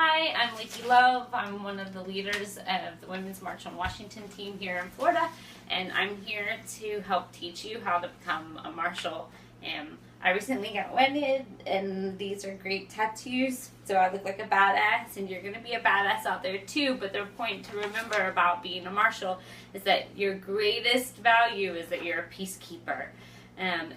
Hi, I'm Leaky Love. I'm one of the leaders of the Women's March on Washington team here in Florida, and I'm here to help teach you how to become a marshal. I recently got wedded, and these are great tattoos, so I look like a badass, and you're going to be a badass out there too. But the point to remember about being a marshal is that your greatest value is that you're a peacekeeper, and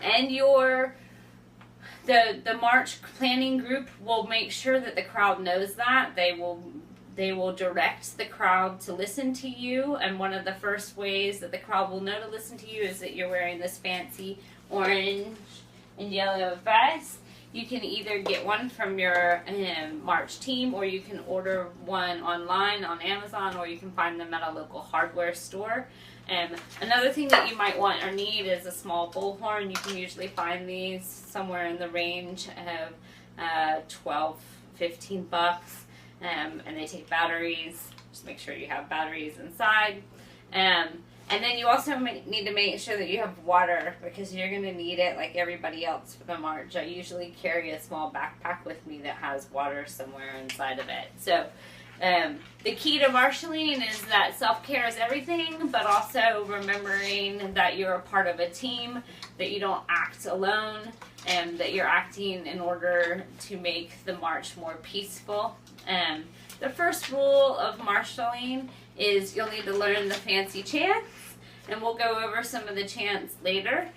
the march planning group will make sure that the crowd knows that. They will direct the crowd to listen to you, and one of the first ways that the crowd will know to listen to you is that you're wearing this fancy orange and yellow vest. You can either get one from your March team, or you can order one online on Amazon, or you can find them at a local hardware store. Another thing that you might want or need is a small bullhorn. You can usually find these somewhere in the range of $12-15, and they take batteries. Just make sure you have batteries inside. And then you also need to make sure that you have water, because you're going to need it like everybody else for the march. I usually carry a small backpack with me that has water somewhere inside of it. So the key to marshaling is that self-care is everything, but also remembering that you're a part of a team, that you don't act alone, and that you're acting in order to make the march more peaceful. The first rule of marshaling is you'll need to learn the fancy chants, and we'll go over some of the chants later.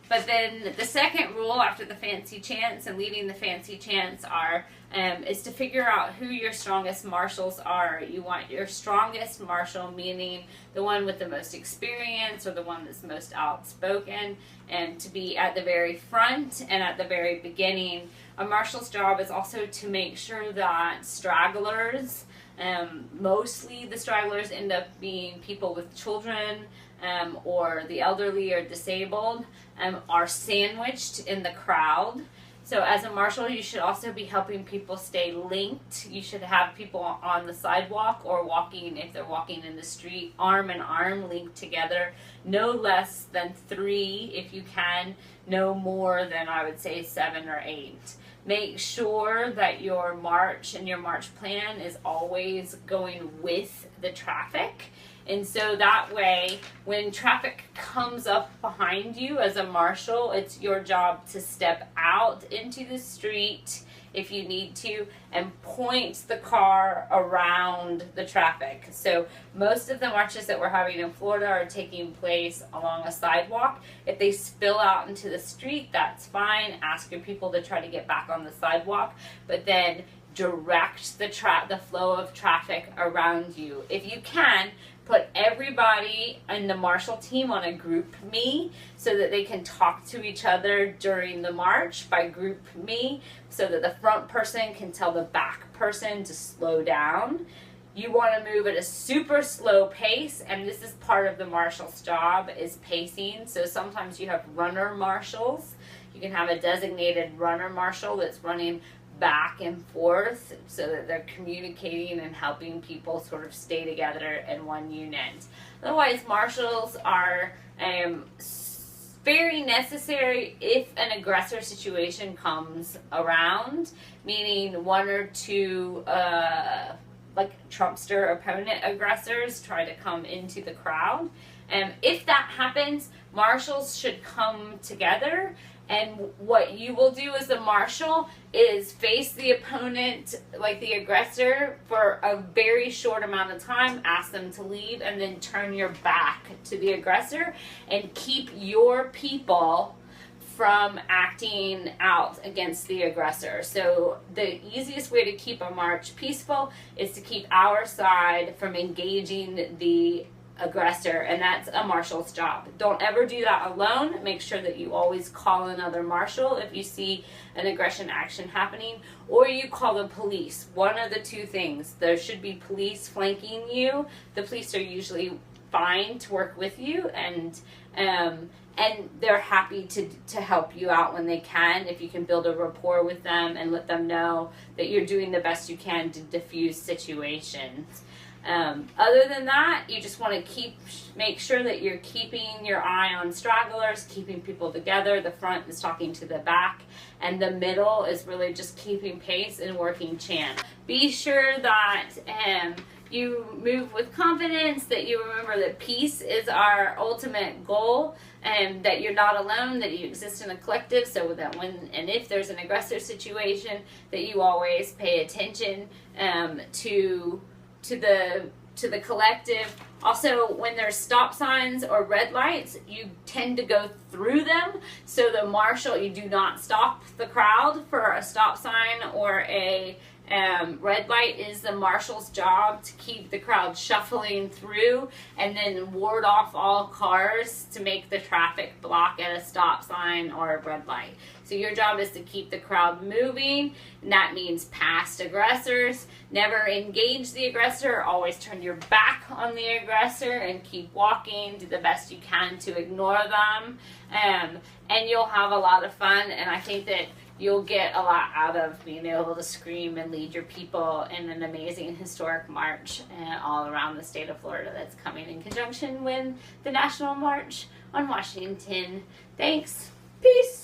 But then the second rule after the fancy chants and leading the fancy chants is to figure out who your strongest marshals are. You want your strongest marshal, meaning the one with the most experience or the one that's most outspoken, and to be at the very front and at the very beginning. A marshal's job is also to make sure that stragglers, mostly the stragglers end up being people with children, or the elderly or disabled, are sandwiched in the crowd. So as a marshal, you should also be helping people stay linked. You should have people on the sidewalk or walking, if they're walking in the street, arm in arm, linked together. No less than 3 if you can. No more than, I would say, 7 or 8. Make sure that your march and your march plan is always going with the traffic. And so that way, when traffic comes up behind you as a marshal, it's your job to step out into the street if you need to and point the car around the traffic. So most of the marches that we're having in Florida are taking place along a sidewalk. If they spill out into the street, that's fine. Ask your people to try to get back on the sidewalk, but then direct the flow of traffic around you. If you can, put everybody in the marshal team on a group me so that they can talk to each other during the march by group me, so that the front person can tell the back person to slow down. You want to move at a super slow pace, and this is part of the marshal's job, is pacing. So sometimes you have runner marshals. You can have a designated runner marshal that's running back and forth so that they're communicating and helping people sort of stay together in one unit. Otherwise, marshals are very necessary if an aggressor situation comes around, meaning 1 or 2 like Trumpster opponent aggressors try to come into the crowd. If that happens, marshals should come together, and what you will do as a marshal is face the opponent, like the aggressor, for a very short amount of time, ask them to leave, and then turn your back to the aggressor and keep your people from acting out against the aggressor. So the easiest way to keep a march peaceful is to keep our side from engaging the aggressor, and that's a marshal's job. Don't ever do that alone. Make sure that you always call another marshal if you see an aggression action happening, or you call the police. One of the 2 things. There should be police flanking you. The police are usually fine to work with you, and they're happy to help you out when they can, if you can build a rapport with them and let them know that you're doing the best you can to diffuse situations. Other than that, you just want to make sure that you're keeping your eye on stragglers, keeping people together. The front is talking to the back, and the middle is really just keeping pace and working chant. Be sure that you move with confidence, that you remember that peace is our ultimate goal, and that you're not alone, that you exist in a collective, so that when and if there's an aggressor situation, that you always pay attention to the collective. Also, when there's stop signs or red lights, you tend to go through them. So the marshal, you do not stop the crowd for a stop sign or a red light. Is the marshal's job to keep the crowd shuffling through and then ward off all cars to make the traffic block at a stop sign or a red light. So your job is to keep the crowd moving, and that means past aggressors. Never engage the aggressor, always turn your back on the aggressor and keep walking. Do the best you can to ignore them, and you'll have a lot of fun, and I think that you'll get a lot out of being able to scream and lead your people in an amazing historic march all around the state of Florida that's coming in conjunction with the National March on Washington. Thanks. Peace.